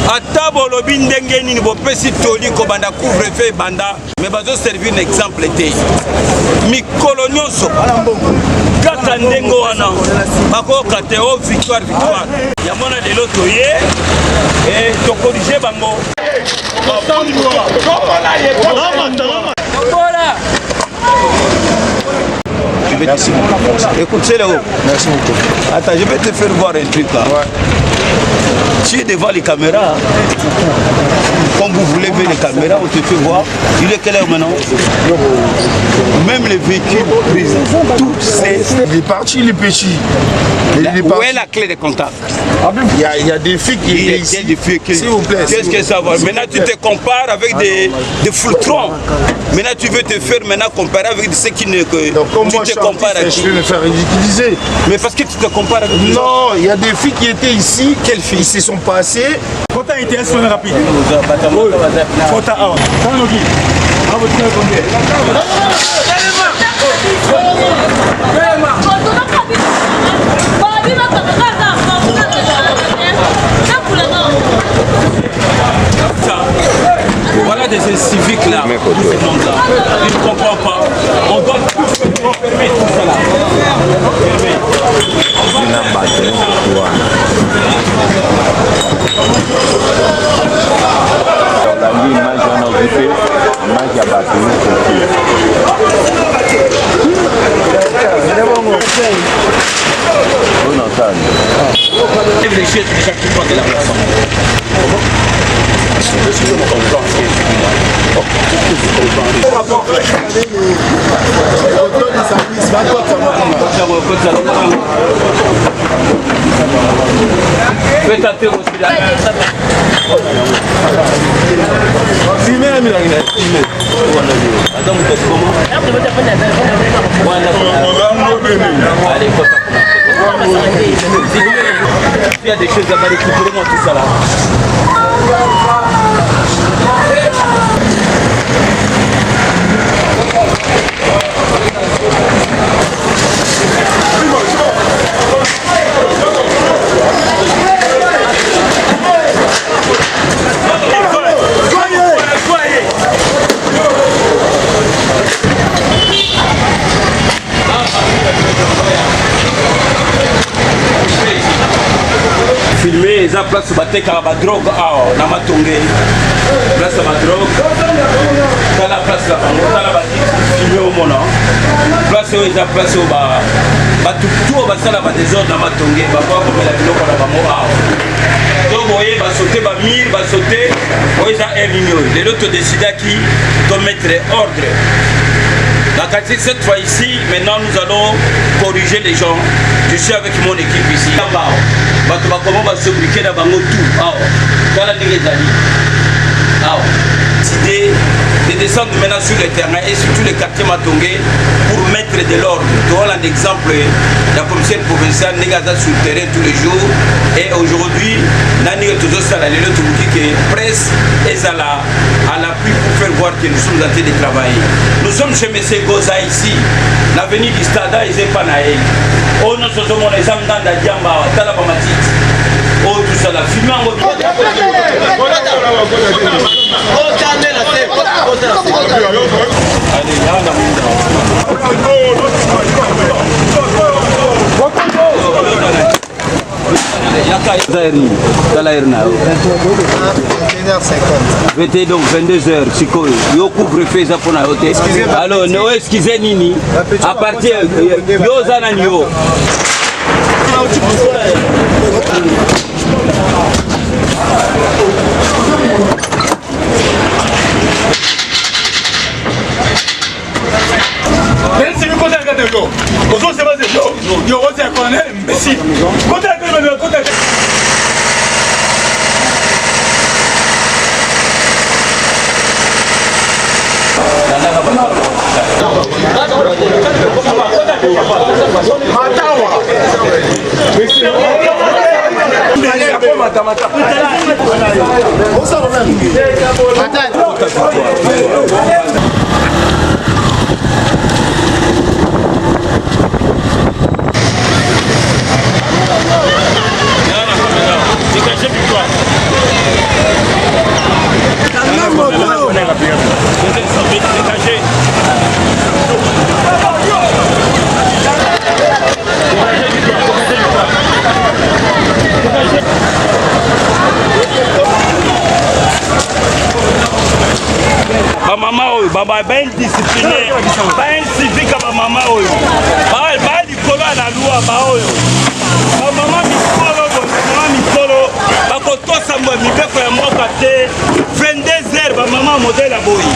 ata bolobi ndenge nini bopesi toli kobanda couvre-feu banda mais bazo servir un exemple te mikolo nyonso kaka ndenge wana bakoka te o victoire ya mona lelo toye et to corriger bango voilà. Merci beaucoup. Écoute, c'est là-haut. Merci beaucoup. Attends, je vais te faire voir un truc là. Ouais. Tu es devant les caméras. Comme vous voulez voir les caméras, on te fait voir. Il est quelle heure maintenant? Même les véhicules, tout c'est. Il est parti, il est petit. Où est la clé de contact? Il y a des filles qui étaient ici. S'il vous plaît. Qu'est-ce que ça va? Maintenant tu te compares avec des floutrons. Maintenant tu veux te faire comparer avec ceux qui ne. Donc comme moi je vais me faire ridiculiser. Mais parce que tu te compares avec les non, il y a des filles qui étaient ici. Quelles filles? Ils se sont passées. Quand tu as été un rapide. Voilà des civiques là, ils ne comprennent pas. On doit tout fermer tout cela. Il y a des choses à balayer pour moi tout ça là. Filmer eza place batekaka badrogue awa na matonge place ya badrogue tala place na bango tala bafilme omona place oyo eza place oyo bato oyo basala badésordre na matonge bakoka komela biloko na bango awa to boye basaute bamire basaute oyo eza air nini oyo lelo todecidaki tomettre ordre. Cette fois ici, maintenant nous allons corriger les gens. Je suis avec mon équipe ici. Comment va se briquer dans tout. Décidé de descendre maintenant sur le terrain et sur tous les quartiers matongais pour mettre de l'ordre. Tu vois l'exemple, la commissaire provinciale n'est pas sur le terrain tous les jours. Et aujourd'hui, presse est à l'appui pour faire voir que nous sommes en train de travailler. Nous sommes chez M. Goza ici, l'avenue du Stade, ils sont pas naïfs. Oh, nous sommes dans les âmes dans la Diamba, Talabamatit. Oh, tout ça, la fumée en mode. Allez, donc 22h, yo couvre-feu ça pour hôtel. Alors, no excusez Nini. À partir yo zanan yo. baindiscipliné bainsivique bamama oyo balikolo na lwa baoyo bamama mikolo bakotosa mibeko ya mboka te 22h bamama modèle aboyi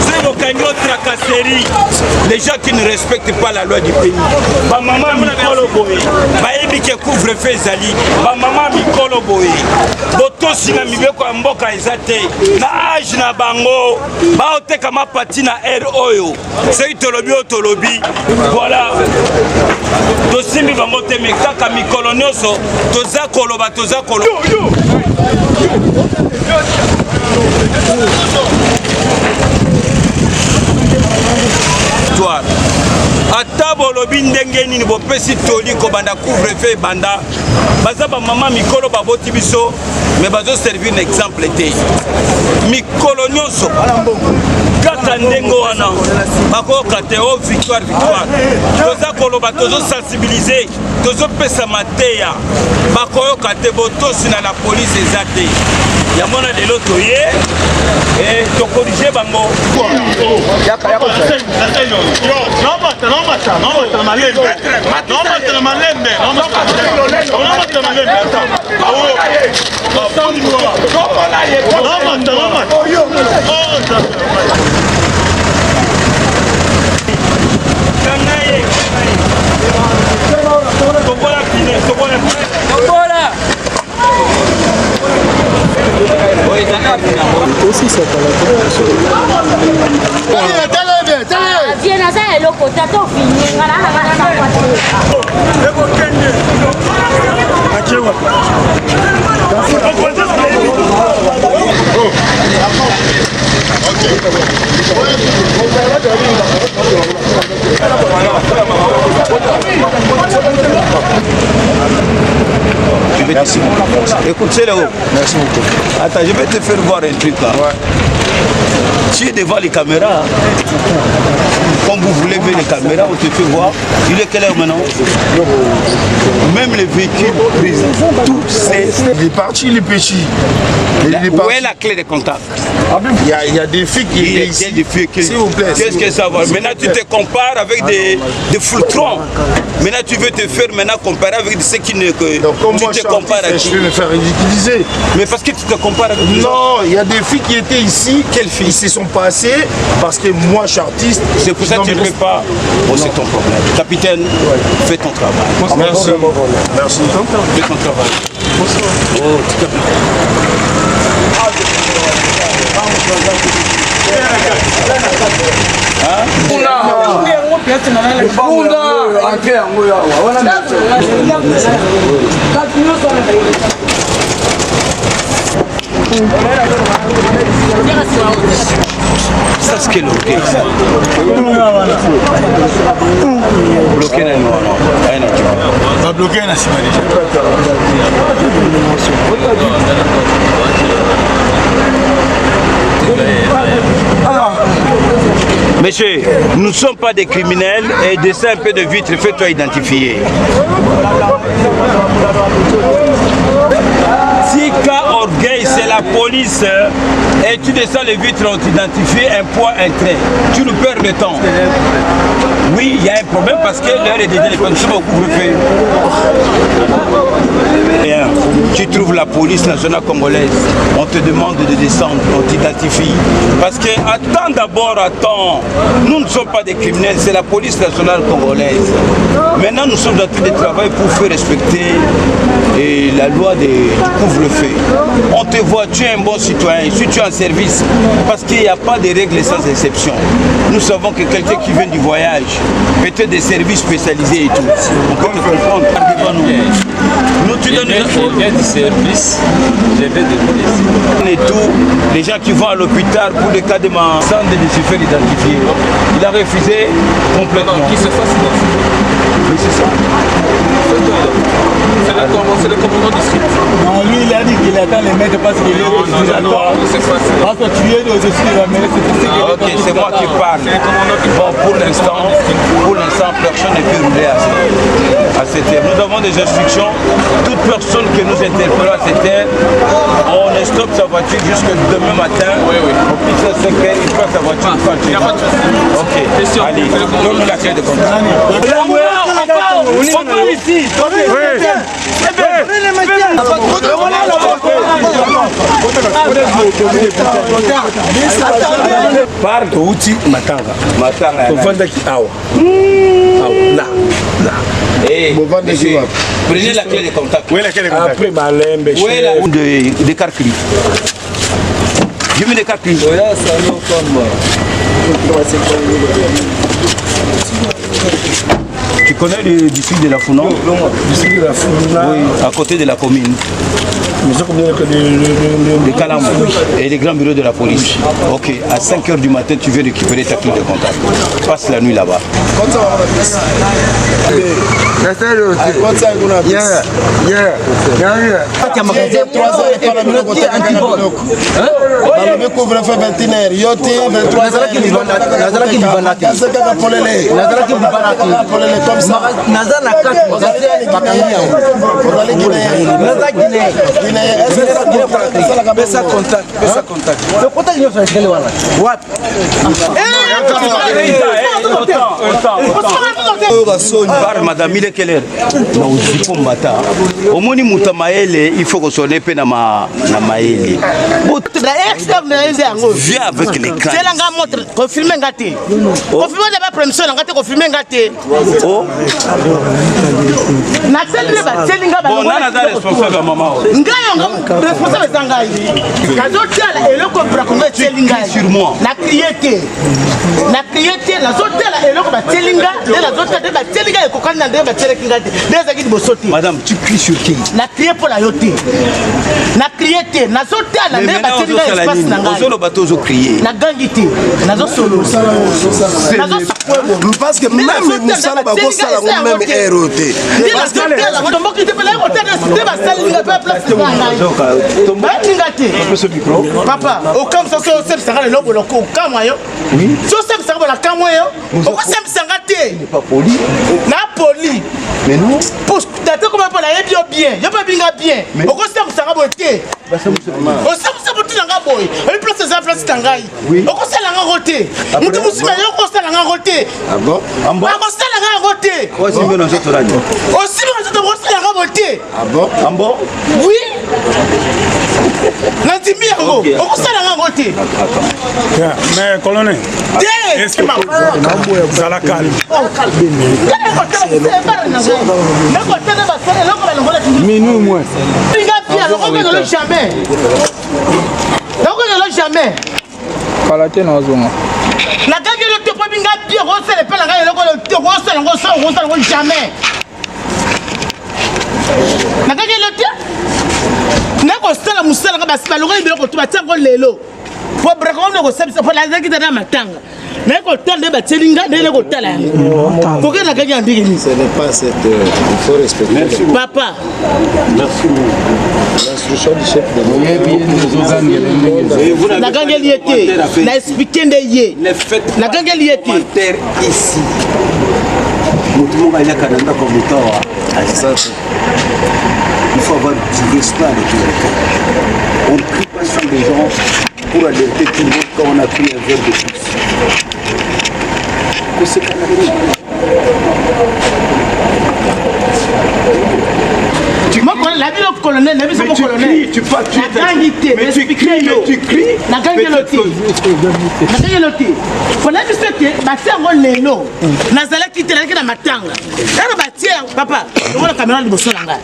soki bokangi o tracasserie les gens qui ne respectent pas la loi du pays bamama mikolo boye bayebi ke couvre-feu ezali bamama mikolo boye botosi na mibeko ya mboka eza te na age na bango baoteka mapati na aire oyo soki tolobi oyo tolobi voilà tosimbi bango te me kaka mikolo nyonso toza koloba ata bolobi ndenge nini bopesi toli kobanda couvre-feu ebanda baza bamama mikolo baboti biso me bazoservir na exemple te mikolo nyonso kaka ndenge wana bakoyoka te o victoire toza koloba tozosensibilize tozopesa mateya bakoyoka te botosi na la polise eza te yango na lelo toye tokorige bango aussi ça écoute, c'est là-haut. Merci beaucoup. Attends, je vais te faire voir un truc là. Ouais. Tu es devant les caméras. Comme vous voulez ver les caméras, on te fait voir. Il est quelle heure maintenant? Même les véhicules, tout c'est... Il est parti, il est péchi. Où est la clé de contact? Il y a des filles qui étaient ici. S'il vous plaît. Qu'est-ce que ça va? Maintenant tu te compares avec des foultrons. Maintenant tu veux te faire comparer avec ceux qui ne... Donc comme moi, je vais me faire ridiculiser. Mais parce que tu te compares avec les gens. Non, il y a des filles qui étaient ici. Quelles filles? Ils se sont passées parce que moi je suis artiste. C'est pour ça que tu ne fais pas. Bon, c'est ton problème. Capitaine, fais ton travail. Merci. Merci. Fais ton travail. Oh, tu capitaine. Ça c'est quel bloqué? Bloqué na noir. Pas bloqué na cima déjà. Monsieur, nous ne sommes pas des criminels et descends un peu de vitre, fais-toi identifier. Si cas orgueil, c'est la police et tu descends les vitres, on t'identifie un poids, un trait. Tu nous perds le temps. Oui, il y a un problème parce que l'heure est déjà les conditions au couvre-feu. Tu trouves la police nationale congolaise, on te demande de descendre, on t'identifie. Parce que, attends d'abord, attends, nous ne sommes pas des criminels, c'est la police nationale congolaise. Maintenant, nous sommes en train de travailler pour faire respecter la loi du couvre-feu. On te voit, tu es un bon citoyen, si tu es en service, parce qu'il n'y a pas de règles sans exception. Nous savons que quelqu'un qui vient du voyage, peut-être des services spécialisés et tout, on peut te comprendre. Nous, tu donnes du service, je vais de et tout, les gens qui vont à l'hôpital pour le cas de ma centre de se faire identifier. Il a refusé complètement. Qui se fasse identifier. Oui, c'est ça. C'est le commandant du site. Non, lui il a dit qu'il attend les maîtres parce qu'il est déjà droit. Parce que tu es aussi la mêlée, c'est pour ça qu'il est. Ok, c'est c'est moi qui parle. Bon, pour l'instant, personne ne peut rouler à cette heure. Nous avons des instructions. Toute personne que nous interpellons à cette heure, on stoppe sa voiture jusqu'à demain matin. Oui. Au plus de 5 heures, il prend sa voiture. Ok, allez, donne-nous la clé de contact. On parle ici. Parle de Outi Matanga. Prenez la clé de contact. Après Malembe, des carclis. Je mets des carclis. Tu connais le district de la Founan? District de la Founan. Oui, à côté de la commune. Les Calamou et les grands bureaux de la police. Ok, à 5 h du matin, tu viens récupérer ta clé de contact. Passe la nuit là-bas. Pesa contact. Le contact il fait quel wala? What? Madame, il est quelle heure? Au moins, il faut qu'on soit épais dans ma maïle. Viens avec l'écran. C'est la montre. Confirmez gâté. Confirmez la permission. Confirmez gâté. Oh. Bon, on a des responsables à maman. Responsable Zangai. Kazotiala et le comprendre Tselinga sur moi. La criété. La criété, la zotela et le Tselinga, la zotela de Tselinga et Kokana de Tselinga. Des agues de Bossoti. Madame, tu cries sur qui? La crié pour la yoté. La criété, la zotela de Tselinga espace Nanga. Solo bateau zo crier. La gangité, la zo solo. La zo sakwe. Parce que même Moussa va bosser la même ROT. La zotela, on va quitter la hôtel de Tselinga place Nanga. Papa, au camp ça c'est ça le lobo le camp yo. Oui. So c'est ça la camp yo. Au c'est ça gâté. Pas poli. Na poli. Mais non. Pour dater comme pas la bien. Yo pas bien. Au c'est ça boté. Au c'est boté nanga boy. Et place ça place tangai. Au c'est la roté. Mutu musima yo c'est la roté. Ah bon? En bas. Au c'est la roté. Quoi c'est bien dans cette radio. Aussi dans cette la roté. Ah bon? En bas. Oui. Nantimi yango. Au c'est la roté. Mais colonel, est-ce que ça la calme? Mais nous, moi. Jamais. Jamais. La gagne le top binga pire, on sait pas la gagne le top, on sait jamais. La gagne le top. N'a pas ça la moussala ka basi balongo ibelo ko tuba tsango lelo. Pour braquer on ko sabisa pour la gagne na matanga. Mais ko tande ba tselinga ne ko tala. Pour que la gagne ndiki. Ce n'est pas cette il faut respecter. Merci. Papa. Merci. L'instruction du chef de la gagne liété. La expliquer de yé. La gagne liété. Ici. Nous va aller Canada comme ça. Il faut avoir du respect avec les gens. On ne crie pas sur les gens pour alerter tout le monde quand on a pris un verre de plus. Que c'est la ville au colonel, la ville au colonel. Tu parles, tu cries, mais tu cries. La gagne l'autre. La gagne l'autre. Pour la vie, c'est que ma sœur a le lot. Nazala qui te l'a dit dans ma tanga. Elle va tirer, papa. On va la caméra de Bosso Langa.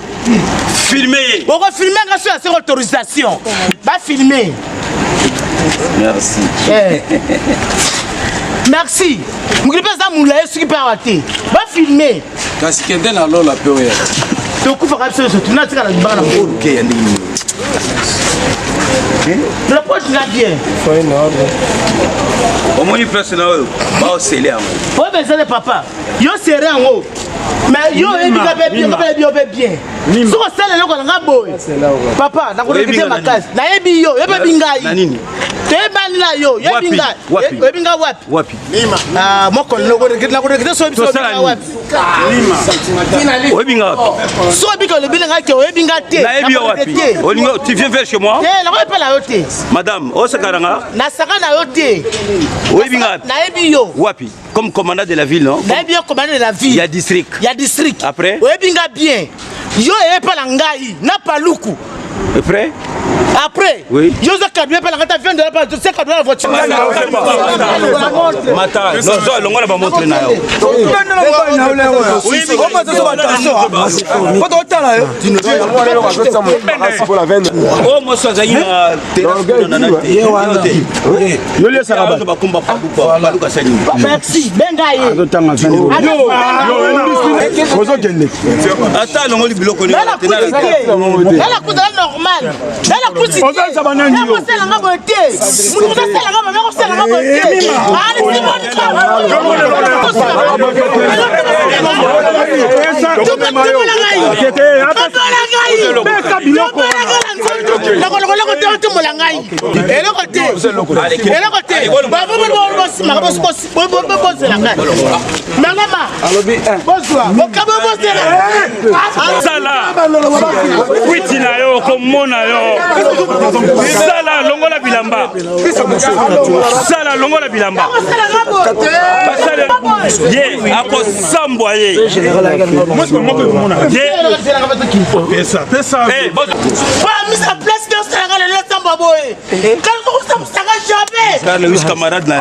Filmer. On va filmer grâce à cette autorisation. Va filmer. Merci. Merci. Vous ne pouvez pas moulayer ce qui peut arrêter. Va filmer. Quand c'est quelqu'un dans l'eau, la période. Donc, il faut que tu aies la barre. La poche là bien. Faut une ordre. Au moins, il place là, va au scellé. Oui, mais c'est le papa. Yo serré en haut. Mais yo, il va bien. Si on sait le logo, on a boy. Papa, on a ma case. Na ebi yo, yo be bingai. Tebani na yo, yebinga. Yebinga wapi? Wapi? Ah, moko na kurekita so biso wapi? Yebinga wapi? So biko le bilinga ke yebinga te. Na yebi wapi? Olingo, tu viens faire chez moi? Eh, la pas la yote. Madame, o sakaranga? Na saka na yote. Yebinga wapi? Na yebi yo. Wapi? Comme commandant de la ville, non? Na yebi yo commandant de la ville. Il y a district. Il y a district. Après? Yebinga bien. Yo pas la ngai, na paluku. Après? Après, oui. Yo zakadwe pa la kata vient de la tu sais kadwe la voiture. Mata, non, longo na ba montre na yo. Oh, moi ça zaïna. Merci, bengaye. Ata longo li biloko ni. La coupe normale. La coupe Sala longola bilamba. Sala longola bilamba. Ye ako sambwa ye. Pesa. Eh, bon. Pas mis en place que ça la le samba boy. Quand ça jamais. Car le camarade là.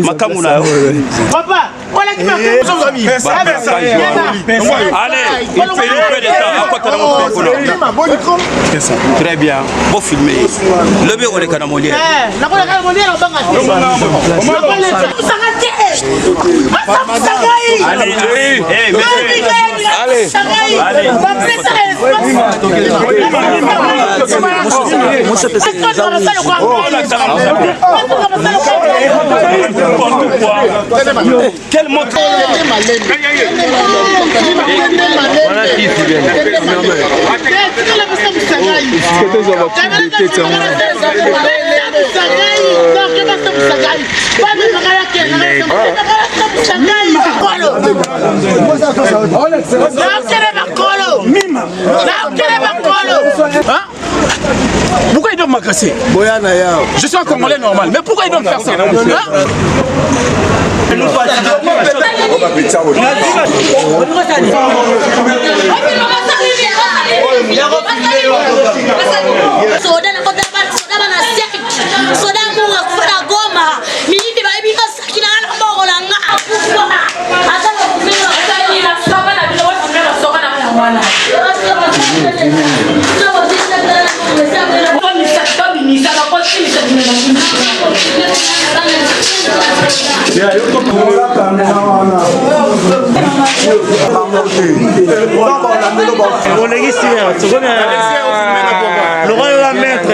Makamu na. Papa, voilà qui m'a fait nos amis. Allez, il fait un peu de temps à côté de mon téléphone. Très bien. Bon filmer. Le bureau de Canamolier. La bonne Canamolier on va allez, allez. Allez. Allez. Quel montre. Voilà qui c'est bien. Pourquoi ils doivent m'agresser? Je suis un Congolais normal, mais pourquoi ils doivent faire ça? Le roi va mettre,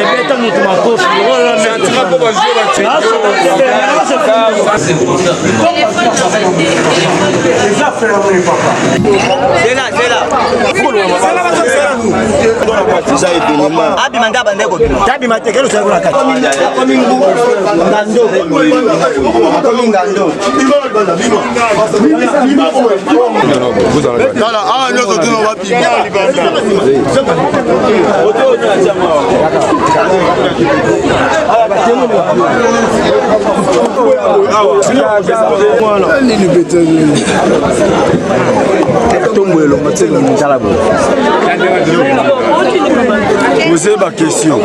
Vous avez ma question.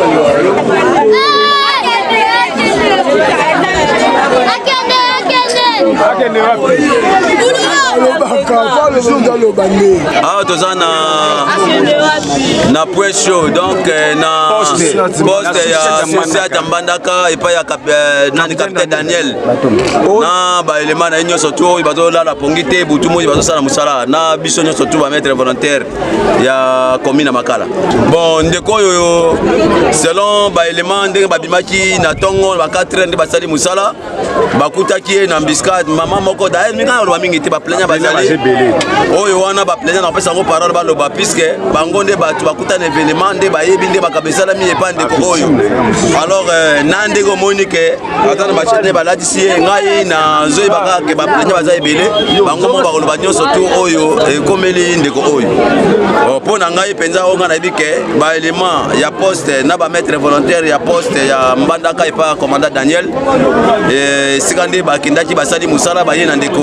Ah, tu as na press show donc na poste ya société Mbandaka et pas ya capitaine Daniel na ba élément na ño surtout il bazo la pongité butu mo bazo sala musala na biso ño surtout ba mettre volontaire ya commune Makala. Bon ndeko yo selon ba élément ndenge ba bimaki na tongo ba 4 ans ba sali musala ba kutaki na biscuit maman moko d'ailleurs minga lo mingi te ba plaisir baplaignant bazali oyo wana baplaignant na pesa yango parole baloba puisque bango nde bato bakutana événement nde bayebi nde bakabesalami epa ndeko oyo alors na ndenge omoni ke ata na bachaine balatisi ye ngai nazoyebaka ke baplaignant baza ebele bango moko bakoloba nyonso tu oyo ekomeli ndeko oyo mpo na ngai mpenza oyo ngai nayebi ke baélément ya poste na bamaître volontaire ya poste ya mbandaka epa commandant Daniel esika nde bakendaki basali mosala baye na ndeko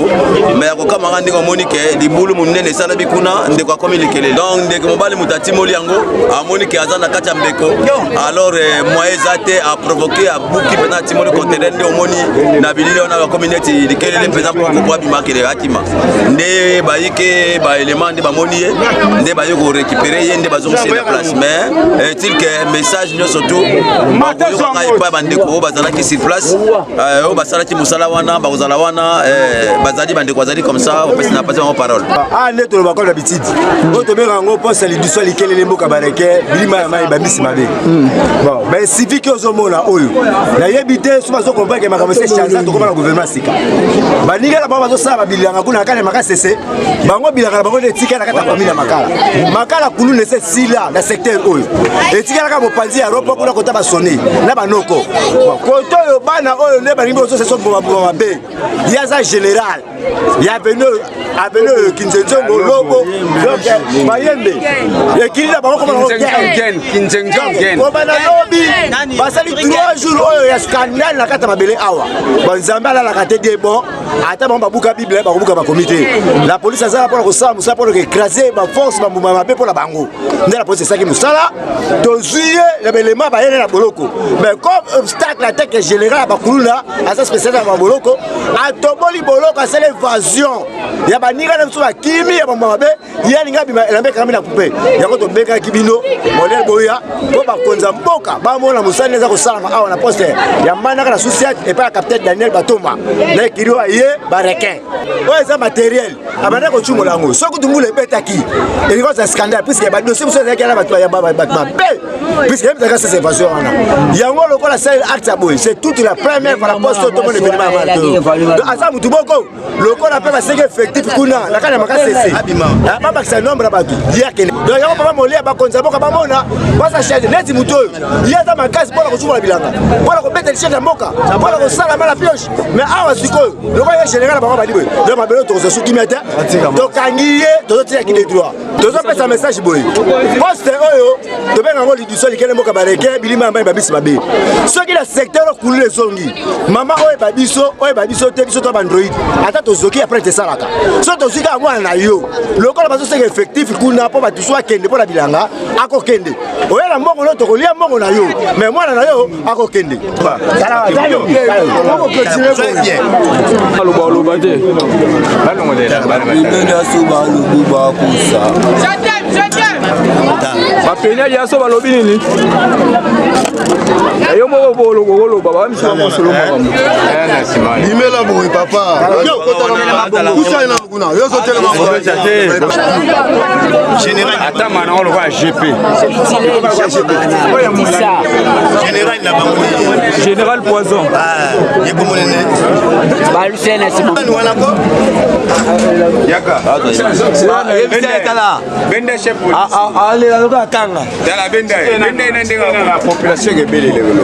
me ya kokamaka ndenge omoni ke libulu monene esalabi kuna ndeko akomi likele donc ndeko mobali moto atimoli yango amoni ke aza na kati ya mbeko alors moyen eza te aprovoke abuki mpenza atimoli conteneur nde omoni na bilili wana bakomi neti likelele mpenza mpo abimakele atima nde bayike baélément nde bamoni ye nde baye korécupere ye nde bazongisela place mais est-il que message nyonso tu bakoyokaka epai bandeko oyo bazalaki sur place oyo basalaki mosala wana bakozala wana bazali bandeko bazali comme ça opesi na pasi bango parole nde toloba comme d'habitude oyo tobenga yango mposa liduso likelele mboka bareke bilima ya mai babisi mabe bon bainsifique ozomona oyo nayebi te so bazokomprendre makambo ese chanza tokoma na gouvernement sika baningala bango bazosala babilianga kuna akana makasi ese bango bilanga na bango nde etikala kata famille ya makala kulu nese sila na secteur oyo etikalaka mopanzi ya ropo kuna kota basone na banoko koto oyo bana oyo nde balingi bozoseso boma mabe yaza général ya avenu kinzenzengo lobo mayembe ekilila bango koma kobana lobi basali 3 jours oyo ya scandale na kata mabele awa banzambe alalaka te de bon ata bango babuka bible bakobuka bakomi te la police azala mpona kosala mosala mpona koécrase baforce bambuma mabe mpona bango nde la police esaki mosala tozwi ye na belema bayene na boloko mais comme obstacle atake général ya bakuluna aza spécial na baboloko atoboli boloko asala évasion ya baninga na biso bakimi ya bambuma mabe ye alinga bima elamba ekambi na poupe yango tobengaki bino modele boya mpo bakonza mboka bamona mosali eza kosalama awa na poste ya mbandaka na susiat epai ya capitaine Daniel Batomba na ekiri oyo ye barequin oyo eza matériel abanda kocumola yango soki tumbula ebetaki elingi kozala scandale puisque badossier mosusu ezalaki ana bato mabe puisque yebitaka sesa évasion wana yango lokola sali acte ya boye c'est toute la première fois la poste otomona événement ya malato aza mutu boko lokola mpe baseki effectif kuna nakana makasi ese babakisa nombre ya bato ye akende donc yango papa molia bakonza mboka bamona basa change neti mutu oyo ye aza makasi mpona kocumola bilanga mpona kobetela chef ya mboka mpona kosala mala pioche mais awa sikoyo lokola ye général bango badi boye donc mabelo tokoza sukimi te tokangi ye tozotiaki de droit tozopesa message boye poste oyo tobenga yango liduso likele mboka bareke bilima ya mai babisi babe soki na secteur okulula ezongi mama oyo babiso te biso to bandroid ata tozoki apres tesalaka so tozwi kaka mwana na yo lokola bazoseka effectif kuna mpo bato so akende mpo na bilanga akokende oya na mbongo no tokolia mbongo na yo mais mwana na yo akokende aloba te bapenya liaso balobi nini yo moko bolokokoloba bamisuka mosolo makambo limela boye papa ata mana oloba ya gp général poison bende chef population ebelele